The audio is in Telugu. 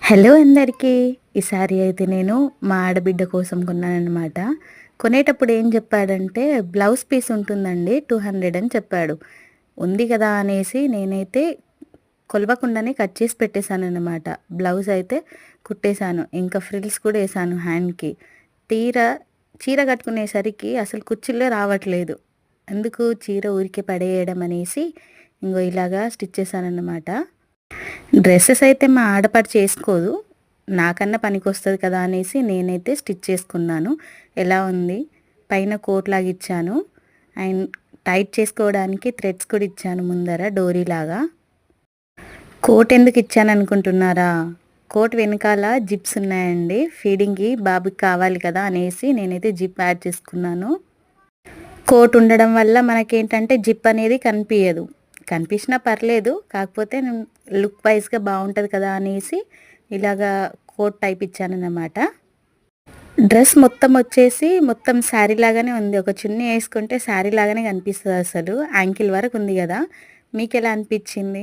హలో అందరికీ. ఈ శారీ అయితే నేను మా ఆడబిడ్డ కోసం కొన్నాననమాట. కొనేటప్పుడు ఏం చెప్పాడంటే బ్లౌజ్ పీస్ ఉంటుందండి 200 అని చెప్పాడు. ఉంది కదా అనేసి నేనైతే కొలవకుండానే కట్ చేసి పెట్టేశాననమాట. బ్లౌజ్ అయితే కుట్టేశాను. ఇంకా ఫ్రిల్స్ కూడా ఏశాను హ్యాండ్‌కి. తీరా చీర కట్టుకునేసరికి అసలు కుచ్చిళ్ళే రావట్లేదు. ఎందుకు చీర ఊరికే పడేయడం అనేసి ఇంగో ఇలాగా స్టిచ్ చేశానన్నమాట. డ్రెసెస్ అయితే మా ఆడపడుచు చేసుకోదు. నాకన్నా పనికొస్తది కదా అనేసి నేనైతే స్టిచ్ చేసుకున్నాను. ఎలా ఉంది? పైన కోట్ లాగా ఇచ్చాను. అండ్ టైట్ చేసుకోవడానికి థ్రెడ్స్ కూడా ఇచ్చాను ముందర డోరీలాగా. కోట్ ఎందుకు ఇచ్చాననుకుంటున్నారా? కోట్ వెనకాల జిప్స్ ఉన్నాయండి. ఫీడింగ్‌కి బాబుకి కావాలి కదా అనేసి నేనైతే జిప్ యాడ్ చేసుకున్నాను. కోట్ ఉండడం వల్ల మనకేంటంటే జిప్ అనేది కనిపియదు. కనిపించినా పర్లేదు. కాకపోతే లుక్ వైస్‌గా బావుంటది కదా అనేసి ఇలాగా కోట్ టైప్ ఇచ్చానన్నమాట. డ్రెస్ మొత్తం వచ్చేసి మొత్తం శారీ లాగానే ఉంది. ఒక చున్నీ ఏసుకుంటే శారీ లాగానే కనిపిస్తదసలు. యాంకిల్ వరకు ఉంది గదా! మీకెలా అనిపిచ్చింది?